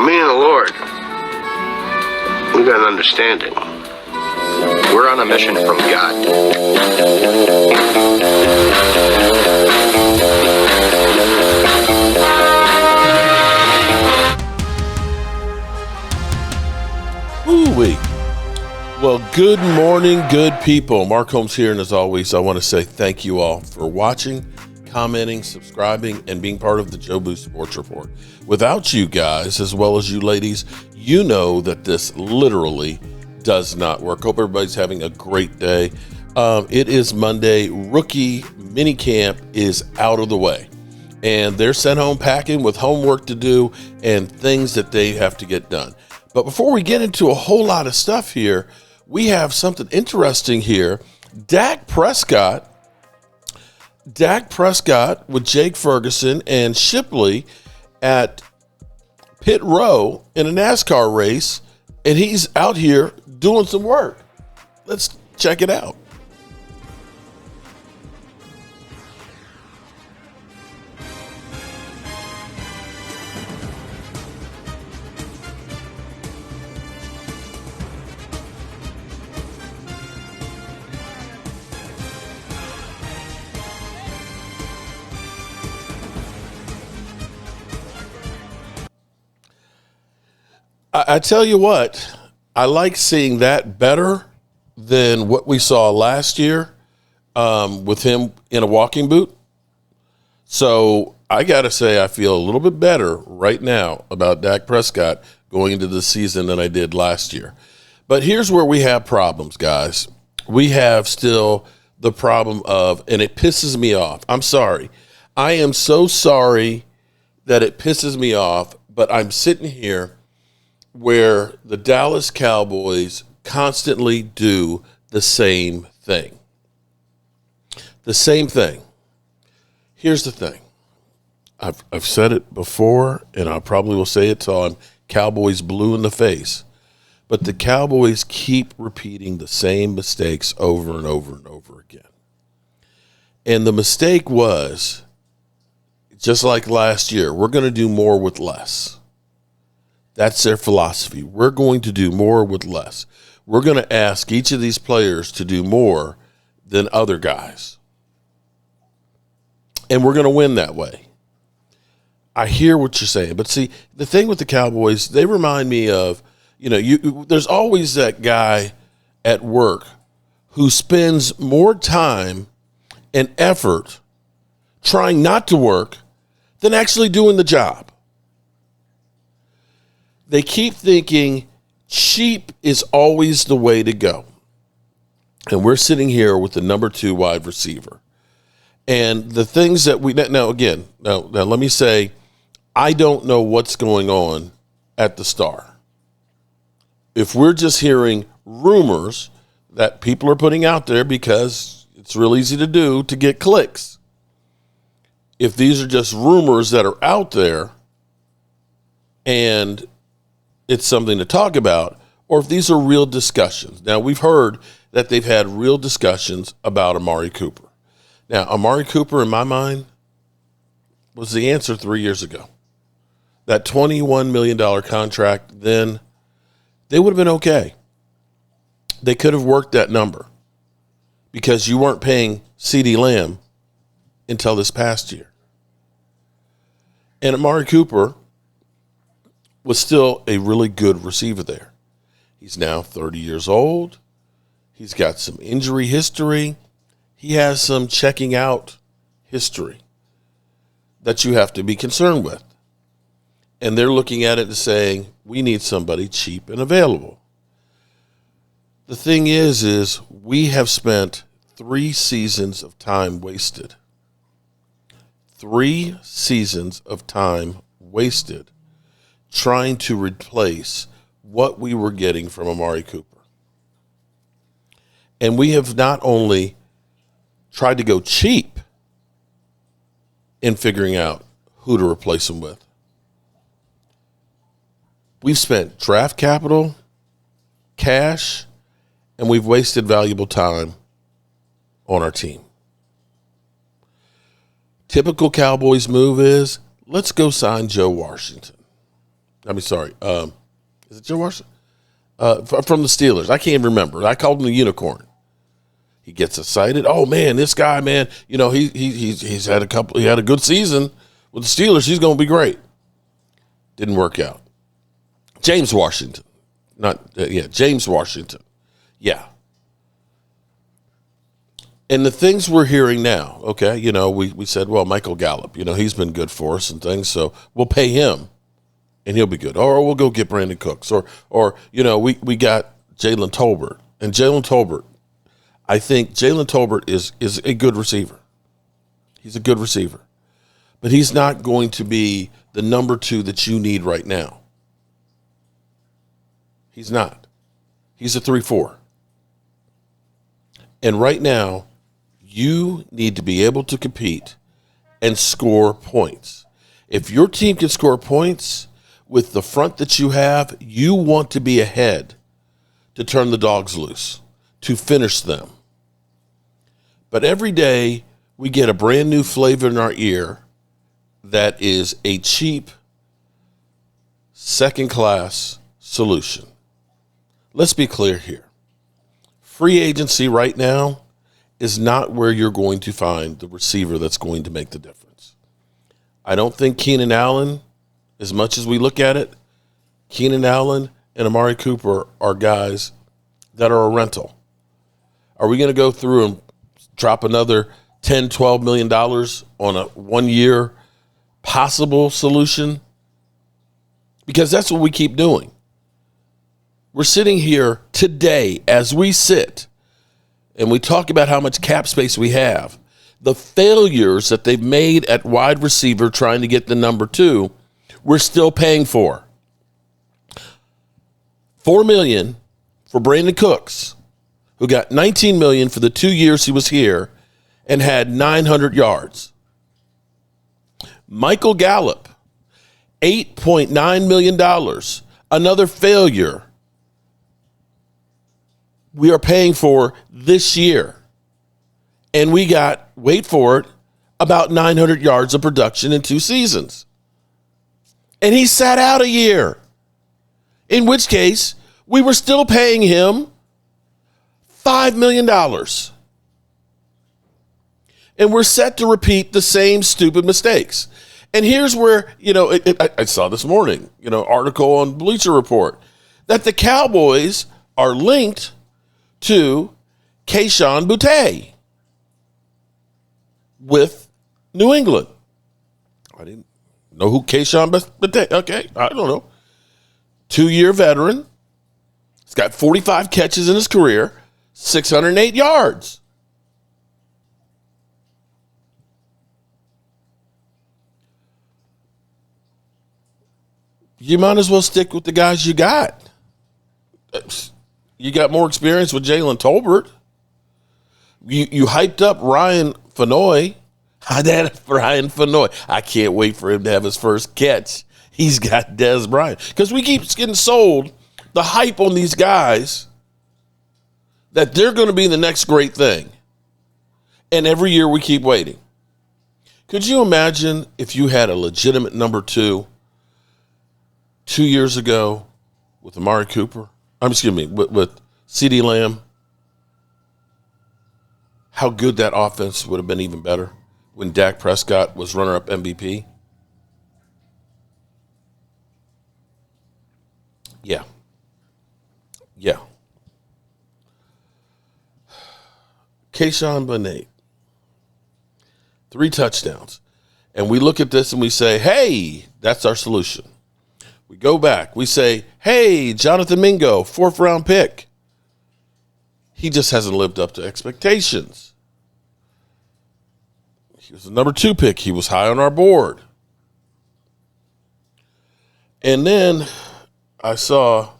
me and the Lord, we got an understanding. We're on a mission from God. Ooh-wee. Well, good morning, good people. Mark Holmes here, and as always, I want to say thank you all for watching, commenting, subscribing, and being part of the Joe Boo Sports Report. Without you guys, as well as you ladies, you know that this literally does not work. Hope everybody's having a great day. It is Monday. Rookie mini camp is out of the way, and they're sent home packing with homework to do and things that they have to get done. But before we get into a whole lot of stuff here, we have something interesting here. Dak Prescott with Jake Ferguson and Shipley at Pit Row in a NASCAR race, and he's out here doing some work. Let's check it out. I tell you what, I like seeing that better than what we saw last year with him in a walking boot. So I got to say I feel a little bit better right now about Dak Prescott going into the season than I did last year. But here's where we have problems, guys. We have still the problem of, and it pisses me off. I'm sorry. I am so sorry that it pisses me off, but I'm sitting here where the Dallas Cowboys constantly do the same thing. The same thing. Here's the thing. I've said it before, and I probably will say it till I'm Cowboys blue in the face. But the Cowboys keep repeating the same mistakes over and over and over again. And the mistake was, just like last year, we're going to do more with less. That's their philosophy. We're going to do more with less. We're going to ask each of these players to do more than other guys. And we're going to win that way. I hear what you're saying. But see, the thing with the Cowboys, they remind me of, there's always that guy at work who spends more time and effort trying not to work than actually doing the job. They keep thinking cheap is always the way to go. And we're sitting here with the number 2 wide receiver. And the things that now let me say, I don't know what's going on at the Star. If we're just hearing rumors that people are putting out there because it's real easy to do to get clicks. If these are just rumors that are out there and it's something to talk about, or if these are real discussions. Now, we've heard that they've had real discussions about Amari Cooper. Now, Amari Cooper, in my mind, was the answer 3 years ago. That $21 million contract, then they would have been okay. They could have worked that number because you weren't paying CeeDee Lamb until this past year. And Amari Cooper was still a really good receiver there. He's now 30 years old. He's got some injury history. He has some checking out history that you have to be concerned with. And they're looking at it and saying, we need somebody cheap and available. The thing is we have spent 3 seasons of time wasted. 3 seasons of time wasted trying to replace what we were getting from Amari Cooper. And we have not only tried to go cheap in figuring out who to replace him with. We've spent draft capital, cash, and we've wasted valuable time on our team. Typical Cowboys move is, let's go sign Joe Washington. Sorry. Is it Joe Washington? From the Steelers. I can't remember. I called him the unicorn. He gets excited. Oh man, this guy, man, he's had he had a good season with the Steelers. He's going to be great. Didn't work out. James Washington. James Washington. Yeah. And the things we're hearing now, okay, we said, well, Michael Gallup, he's been good for us and things, so we'll pay him and he'll be good. Or we'll go get Brandon Cooks. Or we got Jalen Tolbert. And Jalen Tolbert, I think Jalen Tolbert is a good receiver. He's a good receiver. But he's not going to be the number 2 that you need right now. He's not. He's a 3-4. And right now, you need to be able to compete and score points. If your team can score points with the front that you have, you want to be ahead to turn the dogs loose, to finish them. But every day we get a brand new flavor in our ear that is a cheap, second-class solution. Let's be clear here. Free agency right now is not where you're going to find the receiver that's going to make the difference. I don't think Keenan Allen, as much as we look at it, Keenan Allen and Amari Cooper are guys that are a rental. Are we going to go through and drop another $10, $12 million on a 1 year possible solution? Because that's what we keep doing. We're sitting here today as we sit and we talk about how much cap space we have. The failures that they've made at wide receiver trying to get the number 2, we're still paying for. $4 million for Brandon Cooks, who got $19 million for the 2 years he was here and had 900 yards. Michael Gallup, $8.9 million, another failure we are paying for this year. And we got, wait for it, about 900 yards of production in 2 seasons. And he sat out a year, in which case we were still paying him $5 million. And we're set to repeat the same stupid mistakes. And here's where, I saw this morning, article on Bleacher Report that the Cowboys are linked to Kayshon Boutte with New England. I didn't know who Kayshon Boutte. Okay, I don't know. 2-year veteran. He's got 45 catches in his career, 608 yards. You might as well stick with the guys you got. You got more experience with Jalen Tolbert. You hyped up Ryan Fenoy. Ryan Fenoy. I can't wait for him to have his first catch. He's got Dez Bryant. Because we keep getting sold the hype on these guys that they're going to be the next great thing. And every year we keep waiting. Could you imagine if you had a legitimate number 2 2 years ago with Amari Cooper? With CeeDee Lamb, how good that offense would have been even better when Dak Prescott was runner-up MVP. Yeah. Kayshon Boutte, 3 touchdowns. And we look at this and we say, hey, that's our solution. We go back. We say, hey, Jonathan Mingo, 4th-round pick. He just hasn't lived up to expectations. He was the number 2 pick. He was high on our board. And then I saw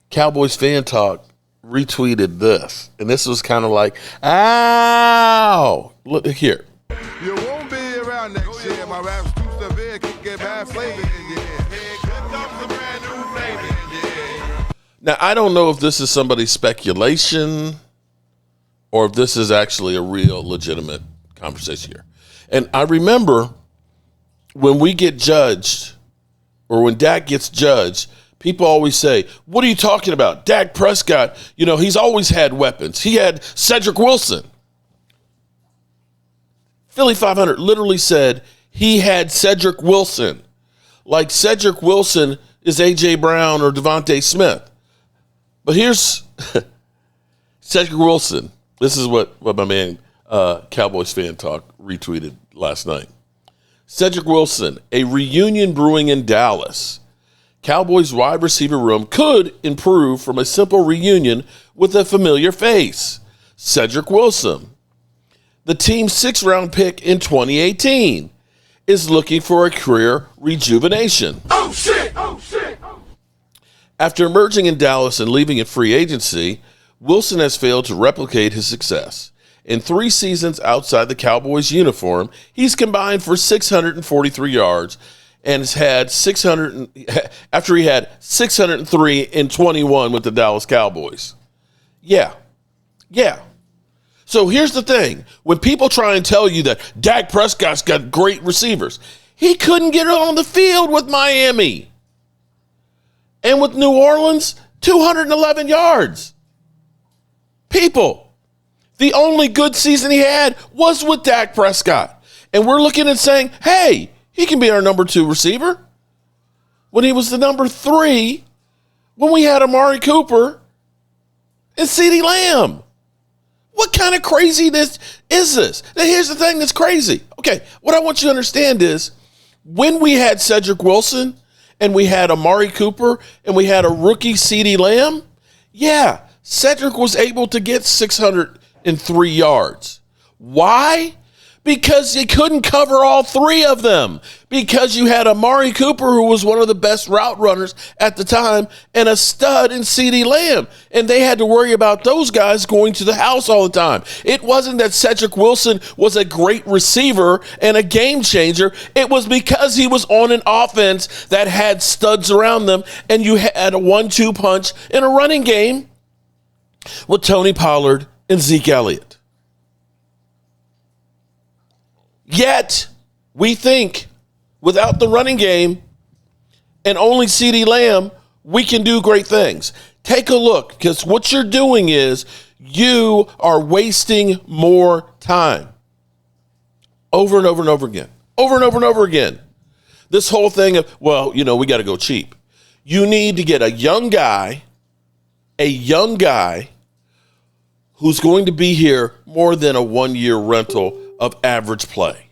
Cowboys Fan Talk retweeted this. And this was kind of like, ow. Look here. You won't be around next year. My rap's too severe. Can get bad flavor in your ear. Here comes a brand new flavor in your ear. Now, I don't know if this is somebody's speculation or if this is actually a real legitimate conversation here. And I remember when we get judged or when Dak gets judged, people always say, what are you talking about? Dak Prescott, he's always had weapons. He had Cedric Wilson. Philly 500 literally said he had Cedric Wilson. Like Cedric Wilson is A.J. Brown or Devontae Smith. But here's Cedric Wilson. This is what my man, Cowboys Fan Talk, retweeted last night. Cedric Wilson, a reunion brewing in Dallas. Cowboys wide receiver room could improve from a simple reunion with a familiar face. Cedric Wilson, the team's 6th-round pick in 2018, is looking for a career rejuvenation. Oh, shit! Oh, shit! After emerging in Dallas and leaving in free agency, Wilson has failed to replicate his success. In 3 seasons outside the Cowboys uniform, he's combined for 643 yards and has had 600 after he had 603 in 21 with the Dallas Cowboys. Yeah. So here's the thing. When people try and tell you that Dak Prescott's got great receivers, he couldn't get it on the field with Miami. And with New Orleans, 211 yards. People, the only good season he had was with Dak Prescott. And we're looking and saying, hey, he can be our number 2 receiver. When he was the number 3, when we had Amari Cooper and CeeDee Lamb. What kind of craziness is this? Now, here's the thing that's crazy. Okay, what I want you to understand is when we had Cedric Wilson and we had Amari Cooper and we had a rookie CeeDee Lamb, yeah, Cedric was able to get 603 yards. Why? Because he couldn't cover all 3 of them. Because you had Amari Cooper, who was one of the best route runners at the time, and a stud in CeeDee Lamb. And they had to worry about those guys going to the house all the time. It wasn't that Cedric Wilson was a great receiver and a game changer. It was because he was on an offense that had studs around them, and you had a 1-2 punch in a running game with Tony Pollard and Zeke Elliott. Yet, we think without the running game and only CeeDee Lamb, we can do great things. Take a look, because what you're doing is you are wasting more time. Over and over and over again. Over and over and over again. This whole thing of, we got to go cheap. You need to get a young guy who's going to be here more than a 1-year rental of average play.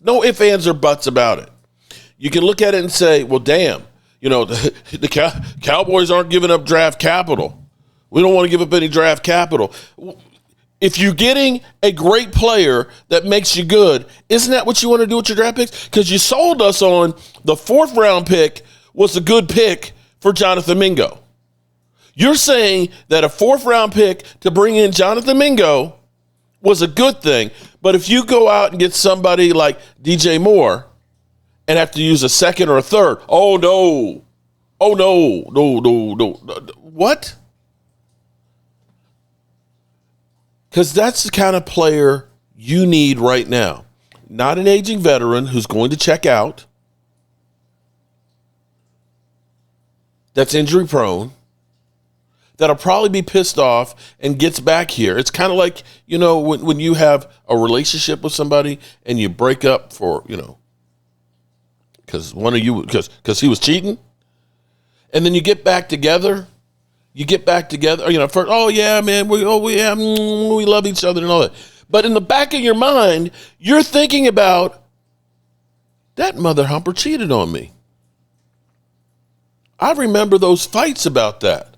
No ifs, ands, or buts about it. You can look at it and say, well, damn, the Cowboys aren't giving up draft capital. We don't want to give up any draft capital. If you're getting a great player that makes you good, isn't that what you want to do with your draft picks? Because you sold us on the 4th-round pick was a good pick for Jonathan Mingo. You're saying that a 4th-round pick to bring in Jonathan Mingo was a good thing, but if you go out and get somebody like DJ Moore and have to use a 2nd or a 3rd, no. What? Because that's the kind of player you need right now. Not an aging veteran who's going to check out, that's injury prone, that'll probably be pissed off and gets back here. It's kind of like, when you have a relationship with somebody and you break up for, because he was cheating, and then you get back together. First, oh yeah, man, we love each other and all that. But in the back of your mind, you're thinking about that mother humper cheated on me. I remember those fights about that.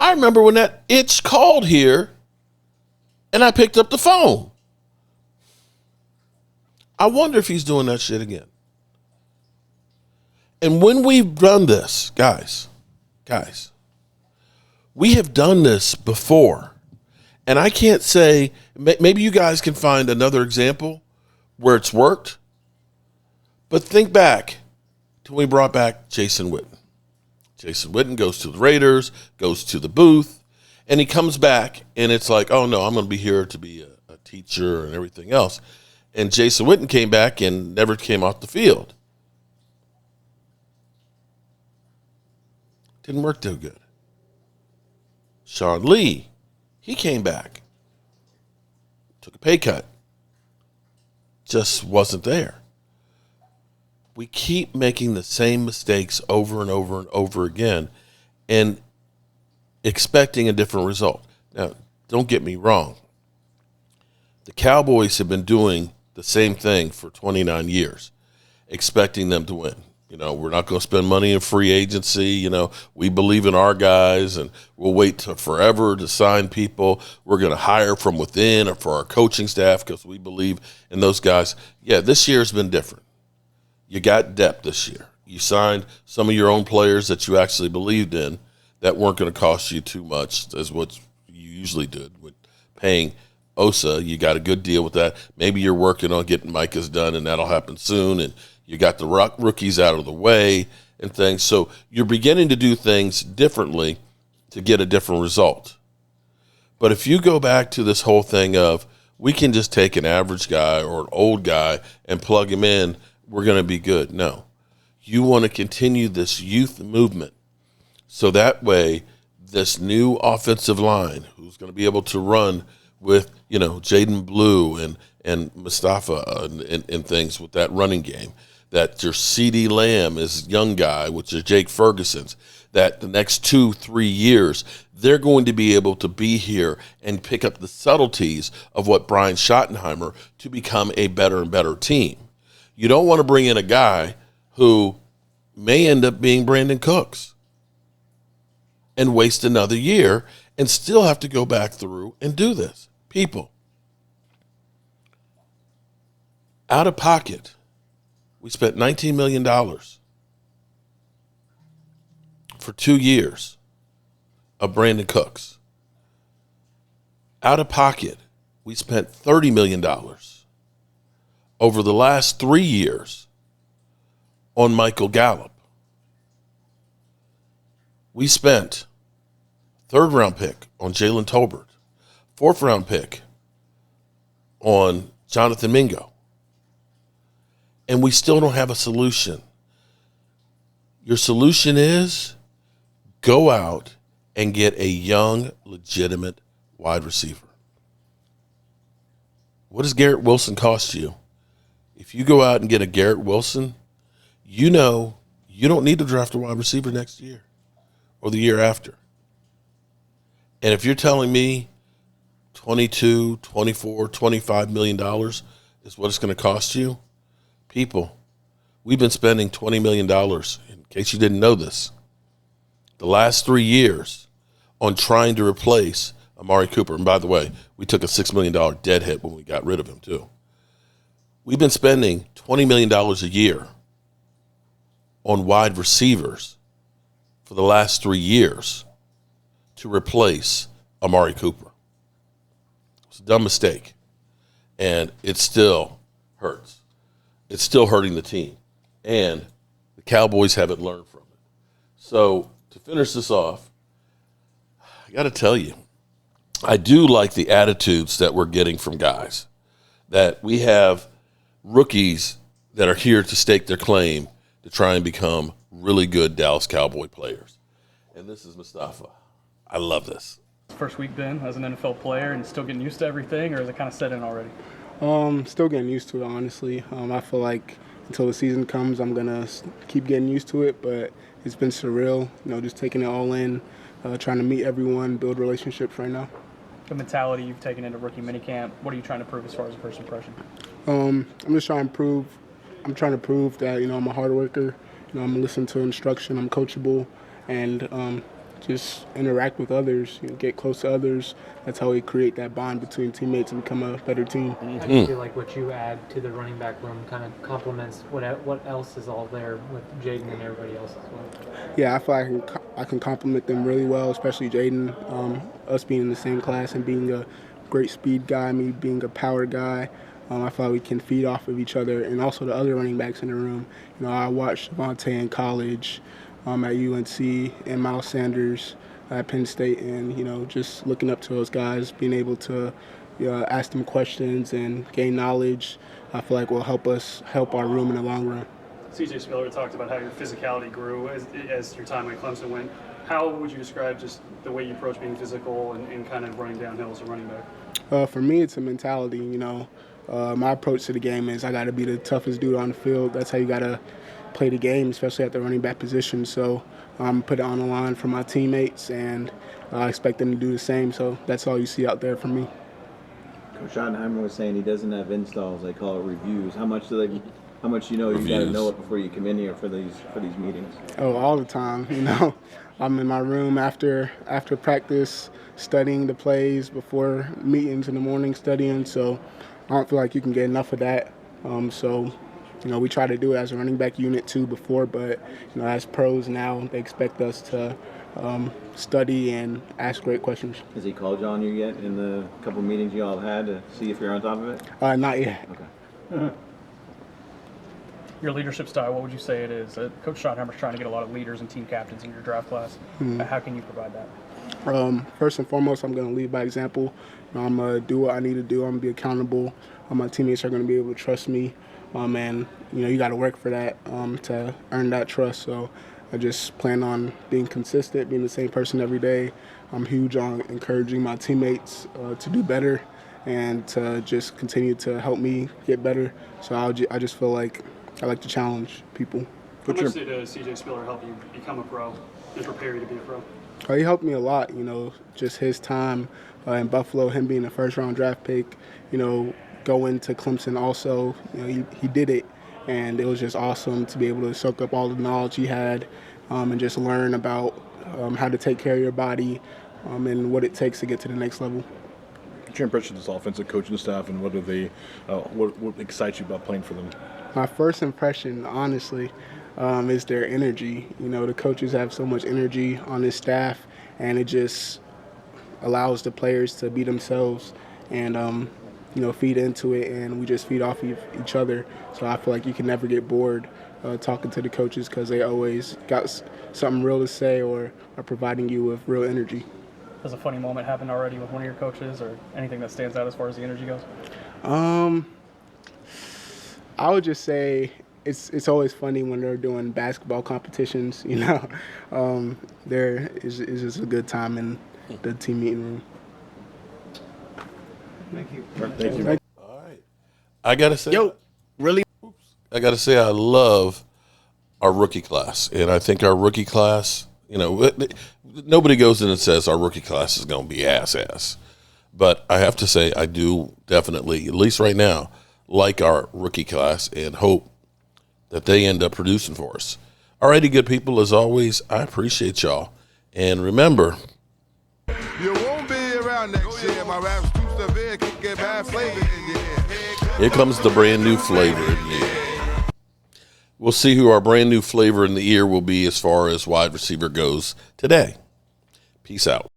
I remember when that itch called here and I picked up the phone. I wonder if he's doing that shit again. And when we've done this, guys, we have done this before. And I can't say, maybe you guys can find another example where it's worked. But think back to when we brought back Jason Witten. Jason Witten goes to the Raiders, goes to the booth, and he comes back, and it's like, oh, no, I'm going to be here to be a teacher and everything else. And Jason Witten came back and never came off the field. Didn't work too good. Sean Lee, he came back. Took a pay cut. Just wasn't there. We keep making the same mistakes over and over and over again and expecting a different result. Now, don't get me wrong. The Cowboys have been doing the same thing for 29 years, expecting them to win. We're not going to spend money in free agency. We believe in our guys, and we'll wait forever to sign people. We're going to hire from within or for our coaching staff because we believe in those guys. Yeah, this year's been different. You got depth this year. You signed some of your own players that you actually believed in that weren't going to cost you too much as what you usually did with paying Osa. You got a good deal with that. Maybe you're working on getting Micah's done, and that'll happen soon, and you got the rookies out of the way and things. So you're beginning to do things differently to get a different result. But if you go back to this whole thing of we can just take an average guy or an old guy and plug him in, we're going to be good. No. You want to continue this youth movement so that way this new offensive line who's going to be able to run with, Jaden Blue and Mustafa and things with that running game, that your CeeDee Lamb is a young guy, which is Jake Ferguson's, that the next 2-3 years, they're going to be able to be here and pick up the subtleties of what Brian Schottenheimer to become a better and better team. You don't want to bring in a guy who may end up being Brandon Cooks and waste another year and still have to go back through and do this. People, out of pocket, we spent $19 million for 2 years of Brandon Cooks. Out of pocket, we spent $30 million over the last 3 years on Michael Gallup. We spent third-round pick on Jalen Tolbert, fourth-round pick on Jonathan Mingo. And we still don't have a solution. Your solution is go out and get a young, legitimate wide receiver. What does Garrett Wilson cost you? If you go out and get a Garrett Wilson, you don't need to draft a wide receiver next year or the year after. And if you're telling me $22, $24, $25 million is what it's going to cost you, people, we've been spending $20 million, in case you didn't know this, the last 3 years on trying to replace Amari Cooper. And by the way, we took a $6 million dead hit when we got rid of him too. We've been spending $20 million a year on wide receivers for the last 3 years to replace Amari Cooper. It's a dumb mistake, and it still hurts. It's still hurting the team, and the Cowboys haven't learned from it. So to finish this off, I got to tell you, I do like the attitudes that we're getting from guys, that we have rookies that are here to stake their claim to try and become really good Dallas Cowboy players. And this is Mustafa. I love this. First week been as an NFL player and still getting used to everything, or is it kind of set in already? Still getting used to it, honestly. I feel like until the season comes, I'm going to keep getting used to it, but it's been surreal, just taking it all in, trying to meet everyone, build relationships right now. The mentality you've taken into rookie minicamp, what are you trying to prove as far as a first impression? I'm just trying to prove. I'm trying to prove that I'm a hard worker. I'm gonna listen to instruction. I'm coachable, and just interact with others. Get close to others. That's how we create that bond between teammates and become a better team. How do you feel like what you add to the running back room kind of complements what else is all there with Jaden and everybody else as well? Yeah, I feel like I can complement them really well, especially Jaden. Us being in the same class and being a great speed guy, me being a power guy. I feel like we can feed off of each other, and also the other running backs in the room. I watched Devontae in college, at UNC, and Miles Sanders at Penn State, and just looking up to those guys, being able to ask them questions and gain knowledge, I feel like will help our room in the long run. CJ Spiller talked about how your physicality grew as your time at Clemson went. How would you describe just the way you approach being physical and kind of running downhill as a running back? For me, it's a mentality. My approach to the game is I got to be the toughest dude on the field. That's how you got to play the game, especially at the running back position. So put it on the line for my teammates, and I expect them to do the same. So that's all you see out there from me. Coach Schottenheimer was saying he doesn't have installs; they call it reviews. How much you got to know it before you come in here for these meetings? Oh, all the time. I'm in my room after practice, studying the plays, before meetings in the morning, studying. So I don't feel like you can get enough of that. We try to do it as a running back unit too before, but as pros now, they expect us to study and ask great questions. Has he called you on you yet in the couple meetings you all had to see if you're on top of it? Not yet. Okay. Your leadership style, what would you say it is? Coach Schottenheimer's trying to get a lot of leaders and team captains in your draft class. How can you provide that? First and foremost, I'm going to lead by example. I'm going to do what I need to do. I'm going to be accountable. My teammates are going to be able to trust me. And you got to work for that to earn that trust. So I just plan on being consistent, being the same person every day. I'm huge on encouraging my teammates to do better and to just continue to help me get better. So I just feel like I like to challenge people. How much did C.J. Spiller help you become a pro and prepare you to be a pro? He helped me a lot, just his time in Buffalo, him being a first-round draft pick, going to Clemson also, he did it, and it was just awesome to be able to soak up all the knowledge he had and just learn about how to take care of your body and what it takes to get to the next level. What's your impression of this offensive coaching staff, and what excites you about playing for them? My first impression, honestly, is their energy. The coaches have so much energy on this staff, and it just allows the players to be themselves and, feed into it, and we just feed off each other. So I feel like you can never get bored talking to the coaches because they always got something real to say or are providing you with real energy. Has a funny moment happened already with one of your coaches, or anything that stands out as far as the energy goes? I would just say it's always funny when they're doing basketball competitions. There is just a good time in the team meeting room. Thank you. Thank you. All right. I got to say, I got to say I love our rookie class. And I think our rookie class, nobody goes in and says our rookie class is going to be ass. But I have to say I do definitely, at least right now, like our rookie class and hope that they end up producing for us. All righty, good people, as always, I appreciate y'all. And remember, You won't be around next year. My rap's too severe, can get bad flavor in your ear. here comes the brand new flavor in the ear. We'll see who our brand new flavor in the ear will be as far as wide receiver goes today. Peace out.